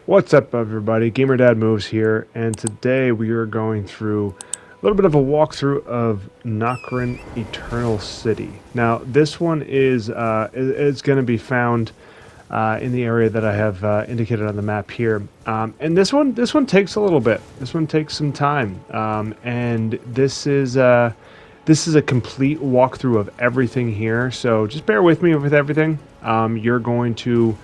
What's up, everybody? Gamer Moves here, and today we are going through a little bit of a walkthrough of Nokron Eternal City. Now, this one is going to be found in the area that I have indicated on the map here, and this one takes a little bit. This one takes some time, and this is a complete walkthrough of everything here. So just bear with me with everything. You're going to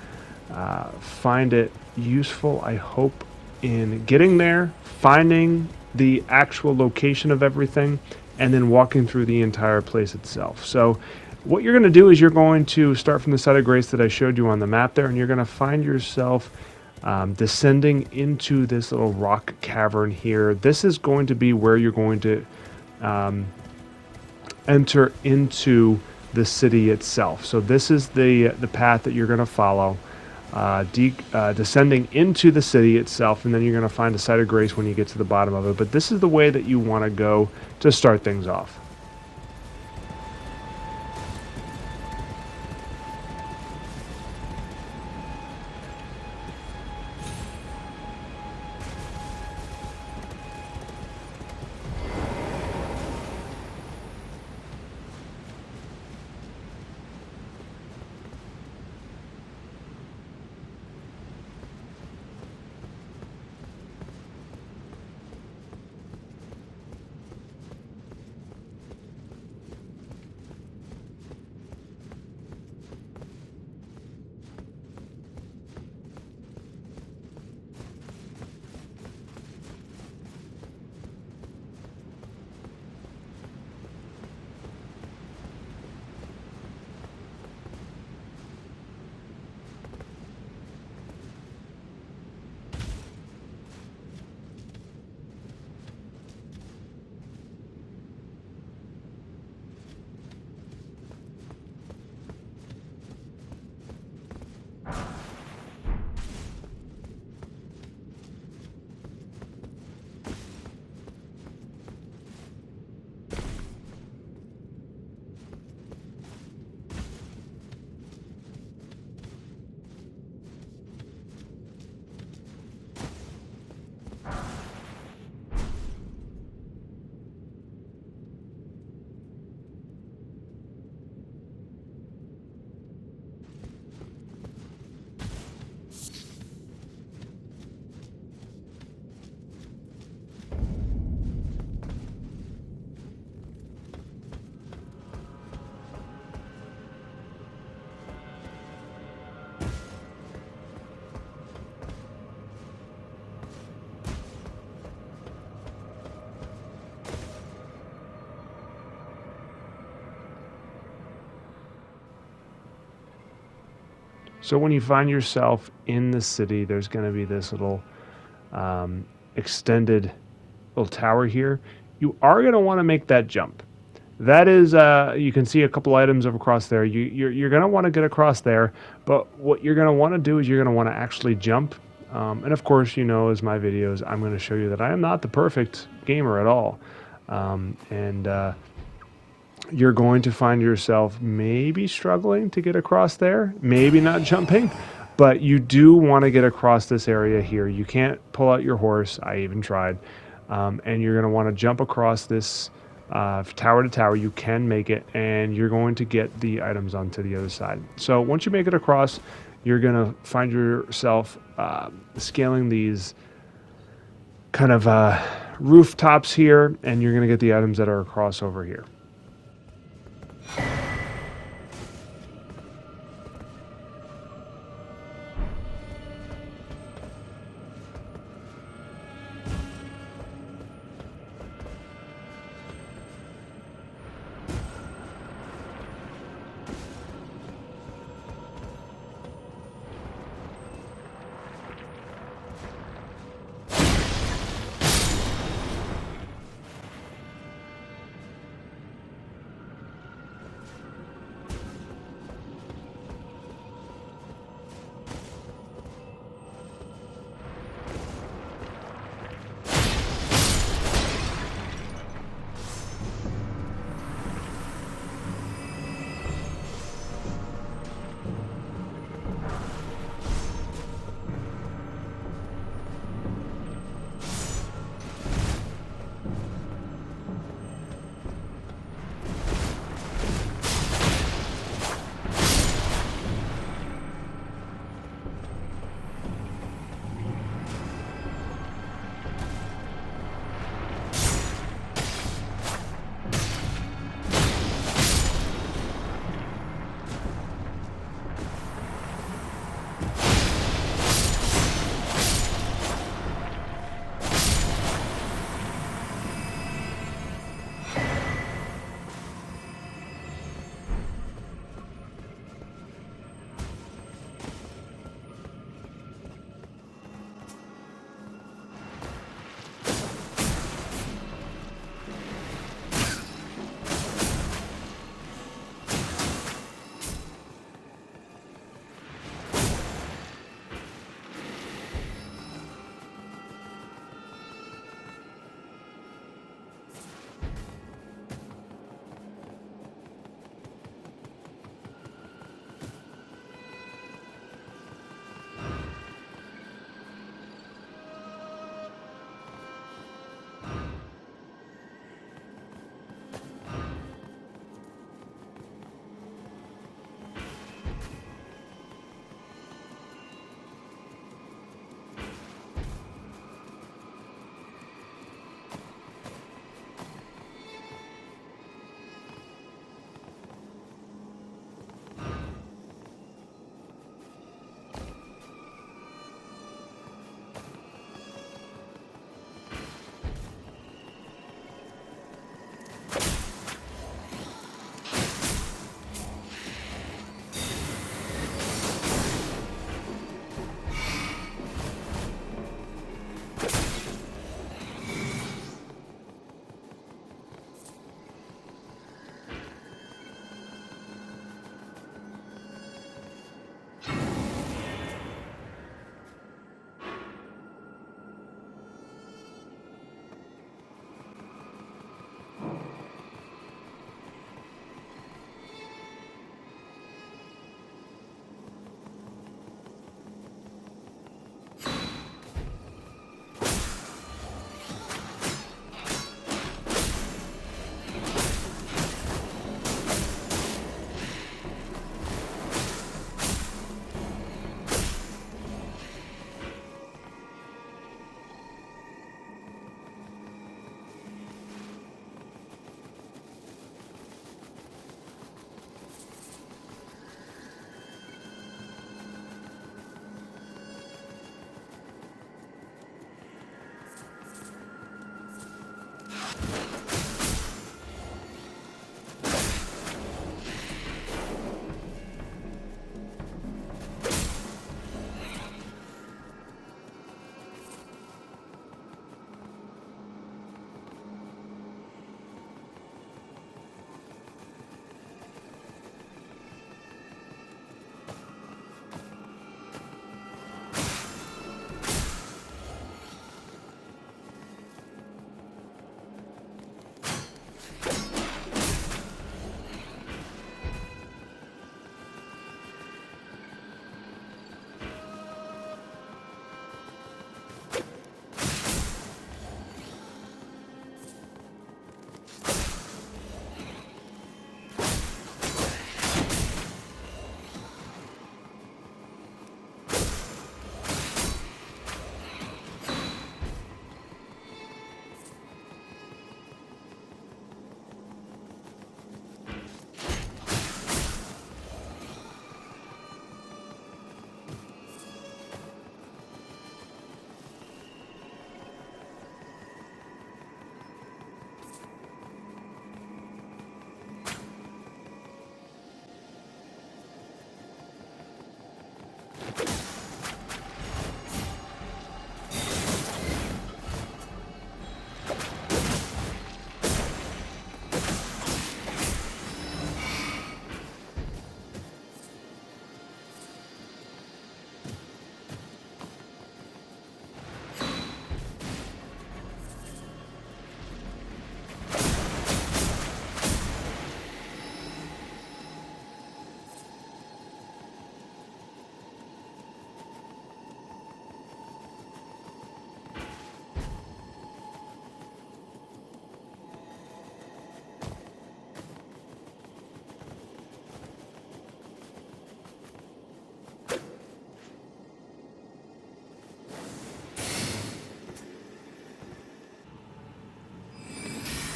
find it useful, I hope, in getting there, finding the actual location of everything, and then walking through the entire place itself. So what you're going to do is you're going to start from the site of grace that I showed you on the map there, and you're going to find yourself descending into this little rock cavern here. This is going to be where you're going to enter into the city itself. So this is the path that you're going to follow, descending into the city itself, and then you're going to find a site of grace when you get to the bottom of it. But this is the way that you want to go to start things off. So when you find yourself in the city, there's going to be this little extended little tower here. You are going to want to make that jump. That is, you can see a couple items over across there. You're going to want to get across there, but what you're going to want to do is you're going to want to actually jump. And of course, you know, as my videos, I'm going to show you that I am not the perfect gamer at all. You're going to find yourself maybe struggling to get across there, maybe not jumping, but you do want to get across this area here. You can't pull out your horse. I even tried. And you're going to want to jump across this tower to tower. You can make it, and you're going to get the items onto the other side. So once you make it across, you're going to find yourself scaling these kind of rooftops here, and you're going to get the items that are across over here.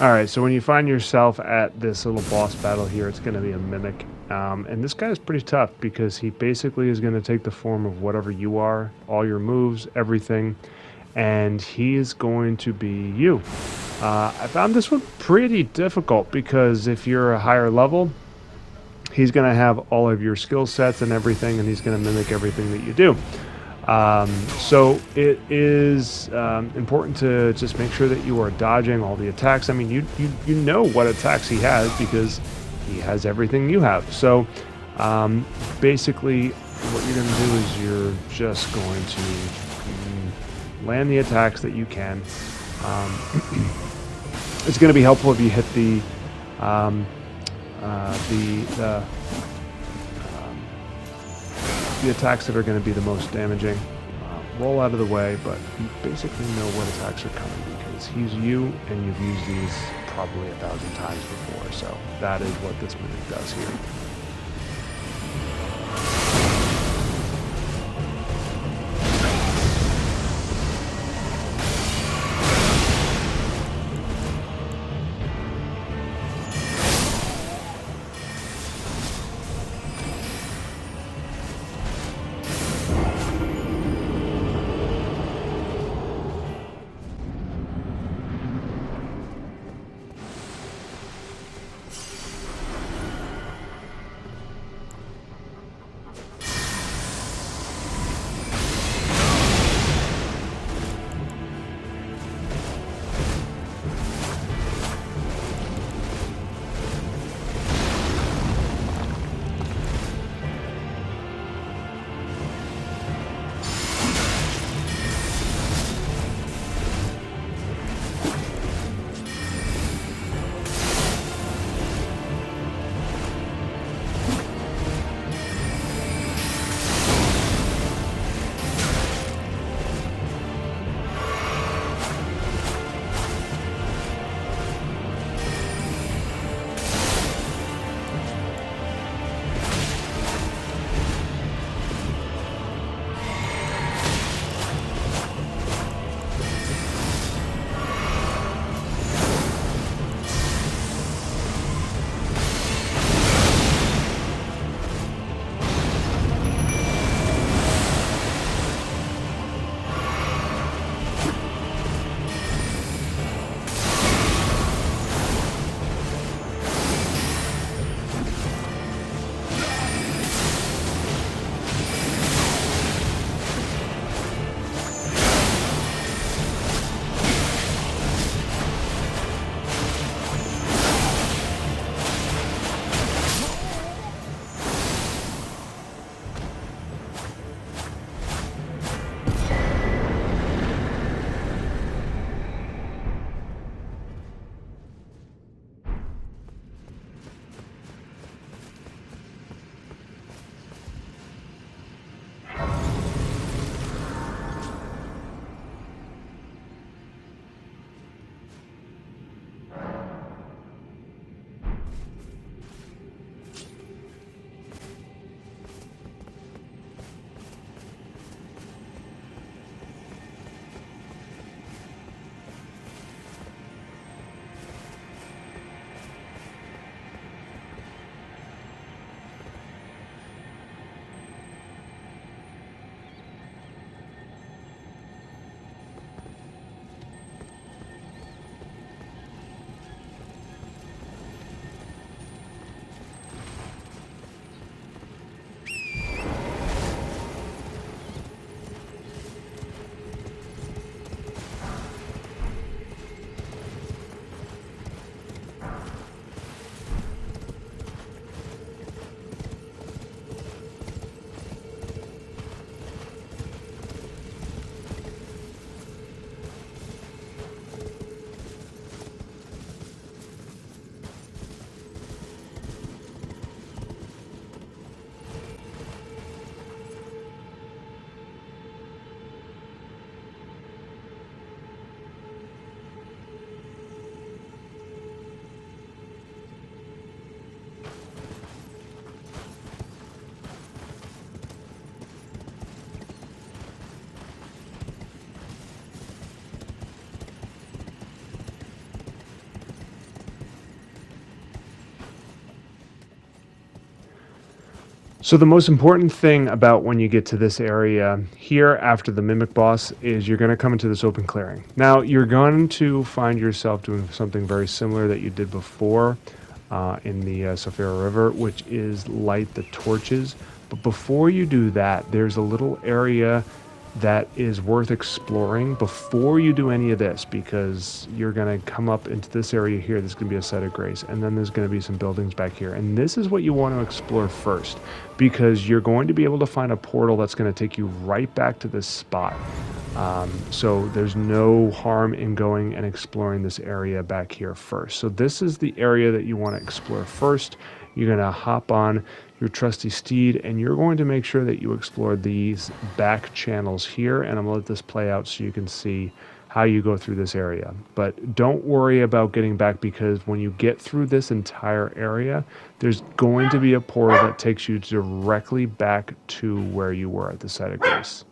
All right, so when you find yourself at this little boss battle here, it's going to be a mimic. And this guy is pretty tough because he basically is going to take the form of whatever you are, all your moves, everything, and he is going to be you. I found this one pretty difficult because if you're a higher level, he's going to have all of your skill sets and everything, and he's going to mimic everything that you do. So it is important to just make sure that you are dodging all the attacks. I mean, you know what attacks he has because he has everything you have. So basically, what you're going to do is you're just going to land the attacks that you can. It's going to be helpful if you hit the attacks that are going to be the most damaging. Roll out of the way, but you basically know what attacks are coming because he's you and you've used these probably 1,000 times before, so that is what this mimic does here. So the most important thing about when you get to this area here after the Mimic boss is you're going to come into this open clearing. Now you're going to find yourself doing something very similar that you did before in the Saphira River, which is light the torches. But before you do that, there's a little area that is worth exploring before you do any of this, because you're going to come up into this area here. There's going to be a site of grace, and then there's going to be some buildings back here, and this is what you want to explore first, because you're going to be able to find a portal that's going to take you right back to this spot. So there's no harm in going and exploring this area back here first. So this is the area that you want to explore first. You're going to hop on your trusty steed, and you're going to make sure that you explore these back channels here, and I'm going to let this play out so you can see how you go through this area. But don't worry about getting back, because when you get through this entire area, there's going to be a portal that takes you directly back to where you were at the site of grace.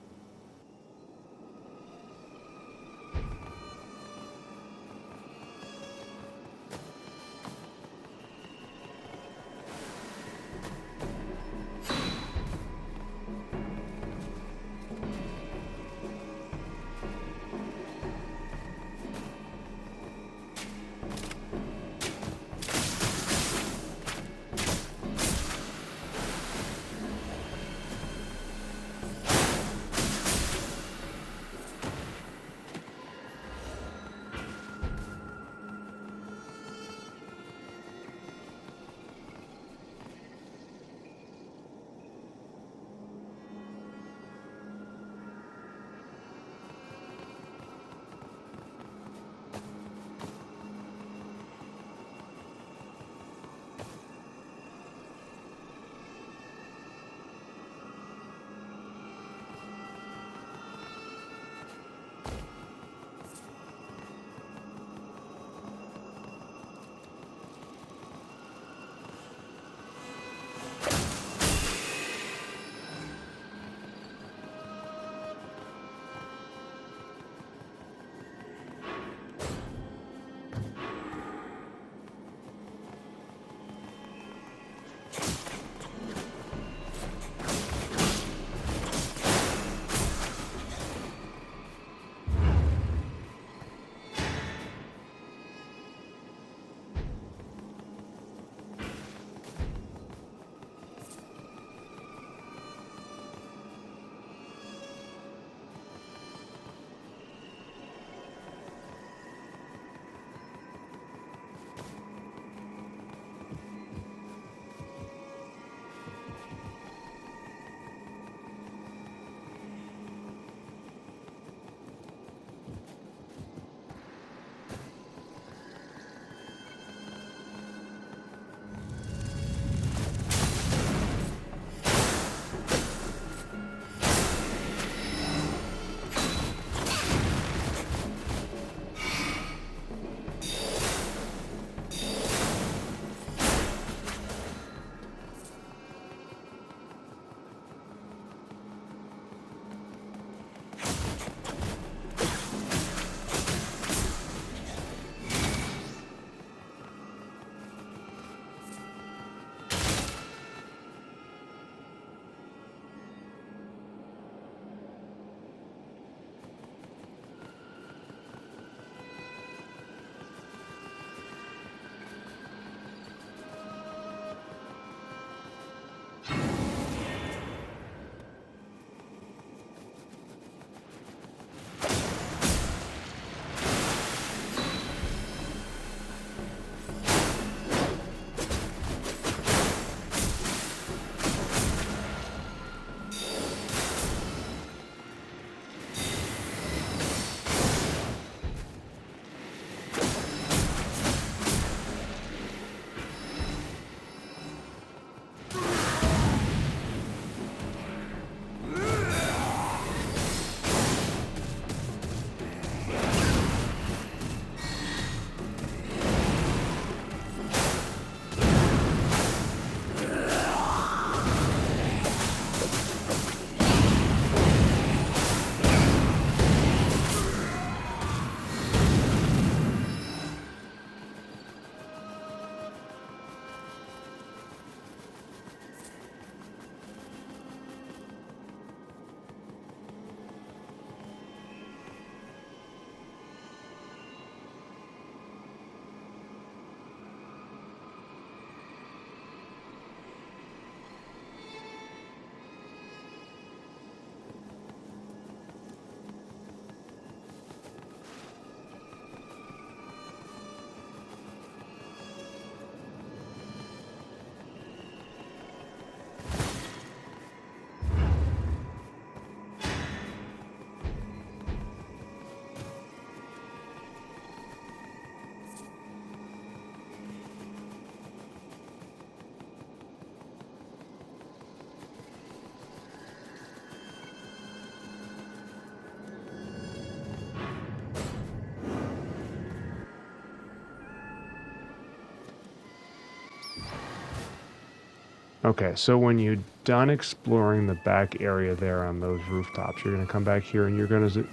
Okay, so when you're done exploring the back area there on those rooftops, you're going to come back here and you're going to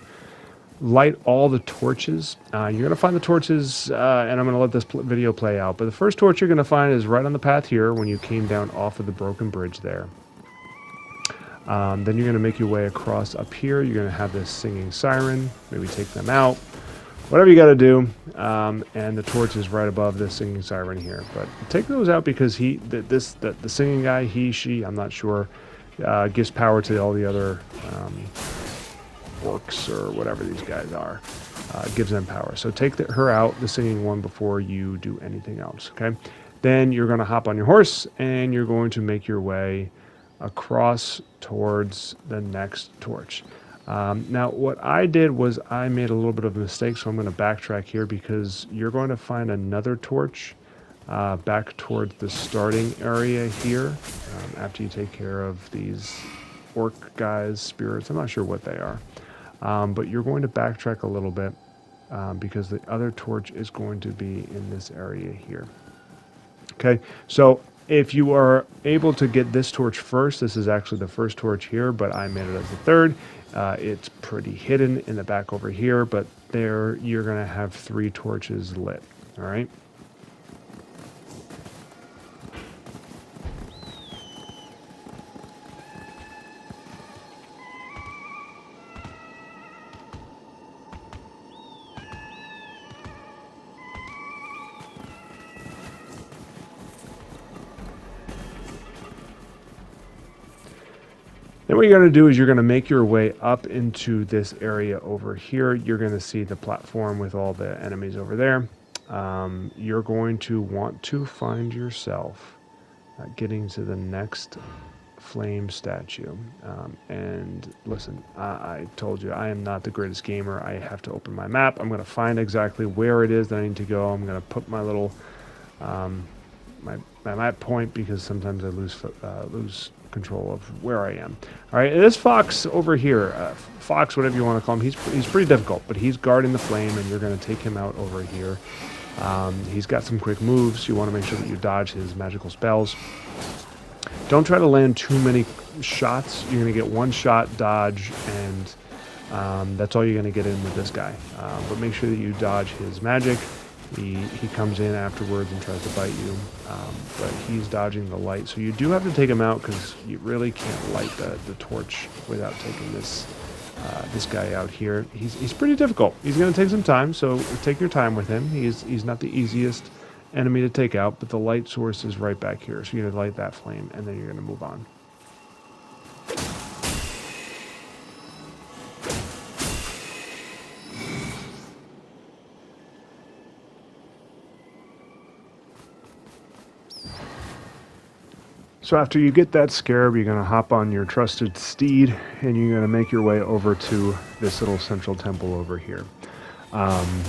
light all the torches. You're going to find the torches, and I'm going to let this video play out. But the first torch you're going to find is right on the path here when you came down off of the broken bridge there. Then you're going to make your way across up here. You're going to have this singing siren. Maybe take them out. Whatever you got to do. And the torch is right above this singing siren here. But take those out because the singing guy, he, she, I'm not sure, gives power to all the other orcs or whatever these guys are. Gives them power. So take her out, the singing one, before you do anything else. Okay. Then you're going to hop on your horse and you're going to make your way across towards the next torch. Now, what I did was I made a little bit of a mistake, so I'm going to backtrack here because you're going to find another torch back towards the starting area here after you take care of these orc guys, spirits. I'm not sure what they are, but you're going to backtrack a little bit because the other torch is going to be in this area here. Okay, so if you are able to get this torch first, this is actually the first torch here, but I made it as the third. It's pretty hidden in the back over here, but there you're going to have 3 torches lit. All right. Then what you're going to do is you're going to make your way up into this area over here. You're going to see the platform with all the enemies over there. You're going to want to find yourself getting to the next flame statue. And listen, I told you I am not the greatest gamer. I have to open my map. I'm going to find exactly where it is that I need to go. I'm going to put my little my map point because sometimes I lose control of where I am. All right, this fox over here, fox, whatever you want to call him, he's pretty difficult, but he's guarding the flame, and you're going to take him out over here. He's got some quick moves. You want to make sure that you dodge his magical spells. Don't try to land too many shots. You're going to get one shot, dodge, and that's all you're going to get in with this guy. But make sure that you dodge his magic. He comes in afterwards and tries to bite you, but he's dodging the light. So you do have to take him out because you really can't light the torch without taking this guy out here. He's pretty difficult. He's going to take some time, so take your time with him. He's not the easiest enemy to take out, but the light source is right back here. So you're going to light that flame, and then you're going to move on. So after you get that scarab, you're going to hop on your trusted steed, and you're going to make your way over to this little central temple over here.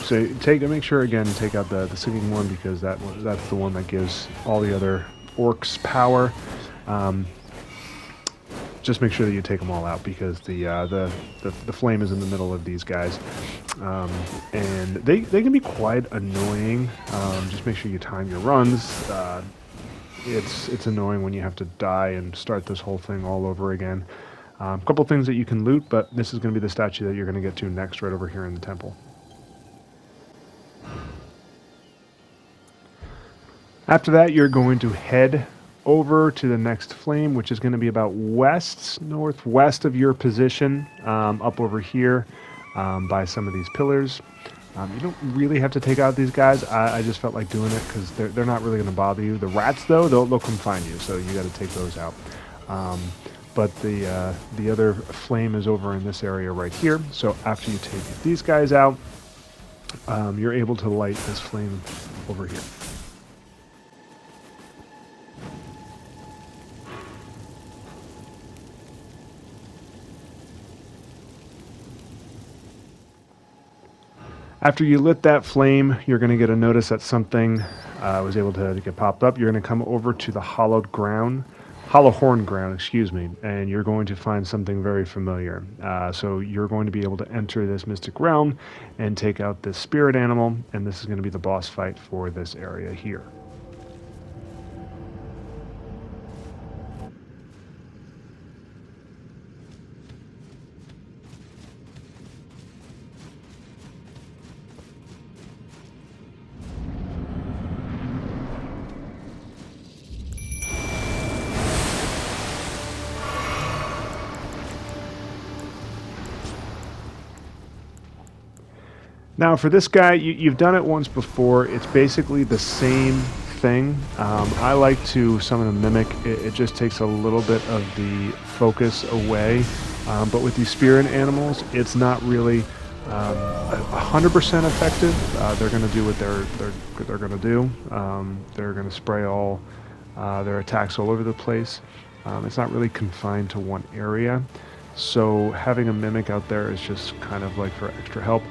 So make sure again, take out the singing one because that's the one that gives all the other orcs power. Just make sure that you take them all out because the flame is in the middle of these guys, and they can be quite annoying. Just make sure you time your runs. It's annoying when you have to die and start this whole thing all over again. A couple things that you can loot, but this is going to be the statue that you're going to get to next right over here in the temple. After that, you're going to head over to the next flame, which is going to be about northwest of your position, up over here by some of these pillars. You don't really have to take out these guys. I just felt like doing it because they're not really going to bother you. The rats, though, they'll come find you, so you got to take those out. But the other flame is over in this area right here. So after you take these guys out, you're able to light this flame over here. After you lit that flame, you're going to get a notice that something was able to get popped up. You're going to come over to the hollow horn ground, excuse me, and you're going to find something very familiar. So you're going to be able to enter this mystic realm and take out this spirit animal, and this is going to be the boss fight for this area here. Now for this guy, you've done it once before. It's basically the same thing. I like to summon a mimic. It just takes a little bit of the focus away. But with these spirit animals, it's not really 100% effective. They're going to do what they're going to do. They're going to spray all their attacks all over the place. It's not really confined to one area. So having a mimic out there is just kind of like for extra help.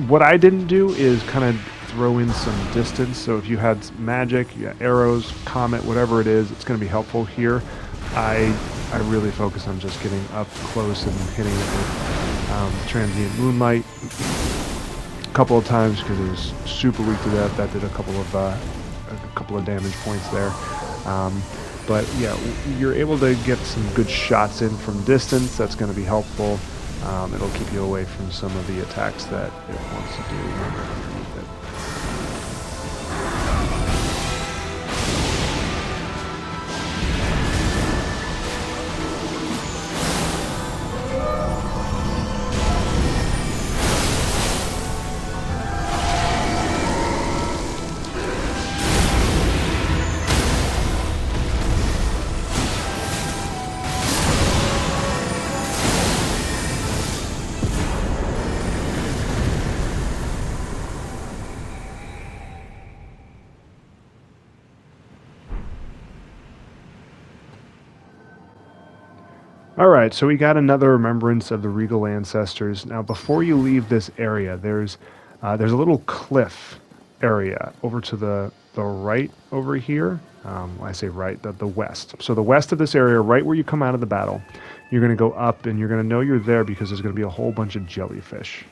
What I didn't do is kind of throw in some distance. So if you had magic, arrows, comet, whatever it is, it's going to be helpful here. I really focus on just getting up close and hitting it with transient moonlight a couple of times because it was super weak to that. That did a couple of damage points there. But yeah, you're able to get some good shots in from distance. That's going to be helpful. It'll keep you away from some of the attacks that it wants to do underneath it. All right, so we got another remembrance of the regal ancestors. Now, before you leave this area, there's a little cliff area over to the right over here. When I say right, the west. So the west of this area, right where you come out of the battle, you're going to go up, and you're going to know you're there because there's going to be a whole bunch of jellyfish.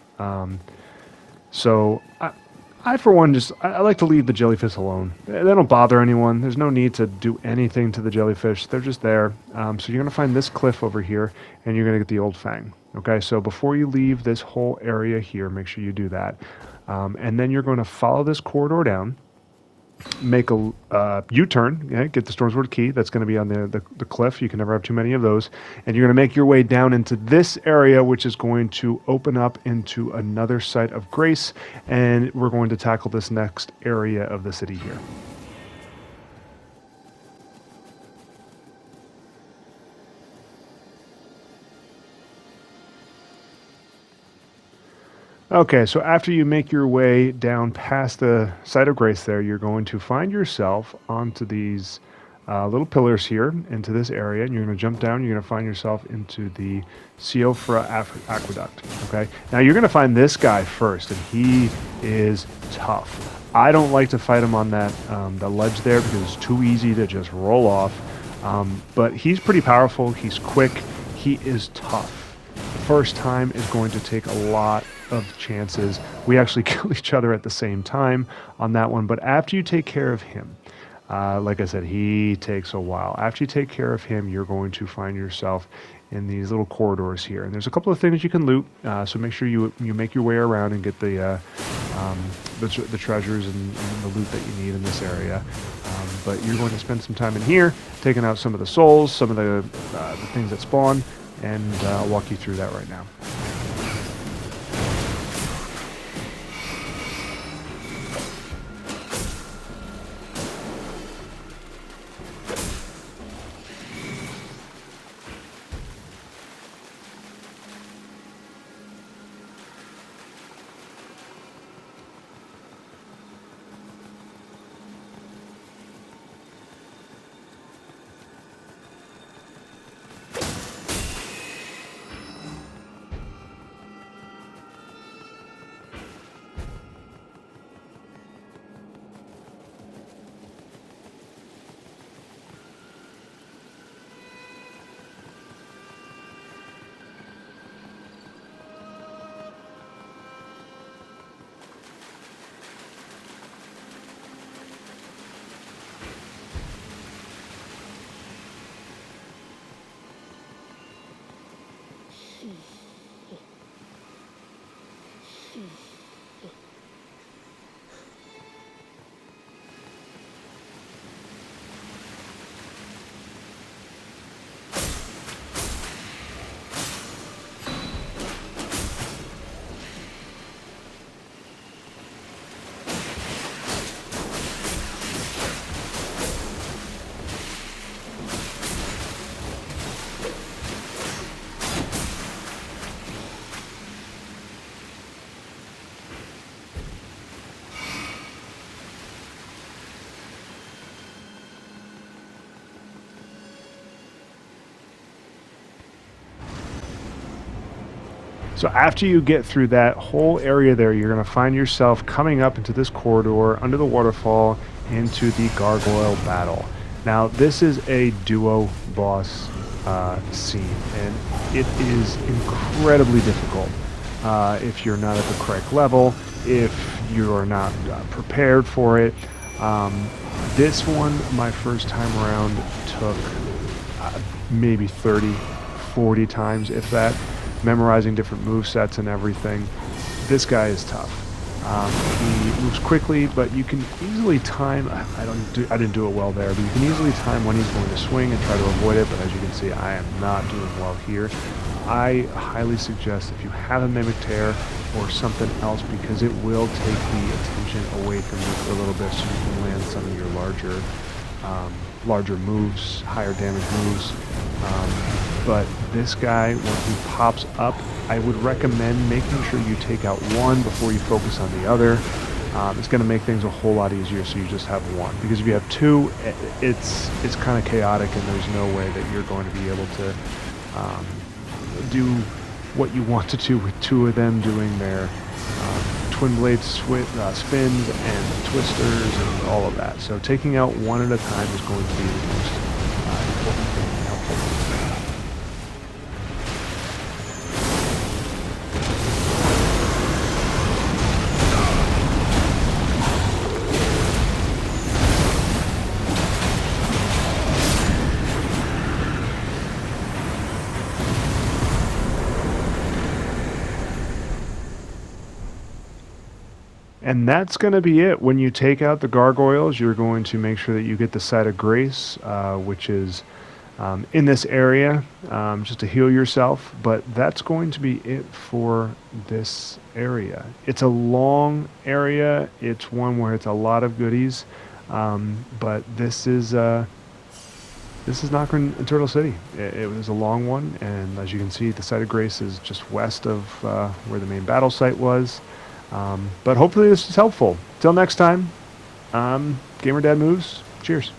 So I for one, I like to leave the jellyfish alone. They don't bother anyone. There's no need to do anything to the jellyfish. They're just there. So you're going to find this cliff over here, and you're going to get the old fang. Okay, so before you leave this whole area here, make sure you do that. And then you're going to follow this corridor down, make a U-turn, okay? Get the Stormsword key. That's going to be on the cliff. You can never have too many of those. And you're going to make your way down into this area, which is going to open up into another site of grace. And we're going to tackle this next area of the city here. Okay, so after you make your way down past the site of grace there, you're going to find yourself onto these little pillars here into this area, and you're going to jump down. You're going to find yourself into the Siofra Aqueduct. Okay, now you're going to find this guy first, and he is tough. I don't like to fight him on that the ledge there because it's too easy to just roll off. But he's pretty powerful. He's quick. He is tough. The first time is going to take a lot of chances. We actually kill each other at the same time on that one, but after you take care of him, like I said, he takes a while. After you take care of him, you're going to find yourself in these little corridors here, and there's a couple of things you can loot. So make sure you make your way around and get the treasures and the loot that you need in this area. But you're going to spend some time in here, taking out some of the souls, some of the things that spawn, and I'll walk you through that right now. So after you get through that whole area there, you're going to find yourself coming up into this corridor under the waterfall into the gargoyle battle. Now, this is a duo boss scene, and it is incredibly difficult if you're not at the correct level, if you're not prepared for it. This one, my first time around, took maybe 30, 40 times, if that, memorizing different move sets and everything. This guy is tough. He moves quickly, but you can easily time. I didn't do it well there, but you can easily time when he's going to swing and try to avoid it. But as you can see, I am not doing well here. I highly suggest if you have a Mimic Tear or something else, because it will take the attention away from you for a little bit, so you can land some of your larger moves, higher damage moves. But this guy, when he pops up, I would recommend making sure you take out one before you focus on the other. It's going to make things a whole lot easier, so you just have one. Because if you have two, it's kind of chaotic, and there's no way that you're going to be able to do what you want to do with two of them doing their twin blade spins and twisters and all of that. So taking out one at a time is going to be the most important thing and helpful. And that's going to be it. When you take out the gargoyles, you're going to make sure that you get the Site of Grace, which is in this area, just to heal yourself. But that's going to be it for this area. It's a long area. It's one where it's a lot of goodies. But this is Nokron Eternal City. It was a long one, and as you can see, the Site of Grace is just west of where the main battle site was. But hopefully this is helpful. Till next time, Gamer Dad Moves. Cheers.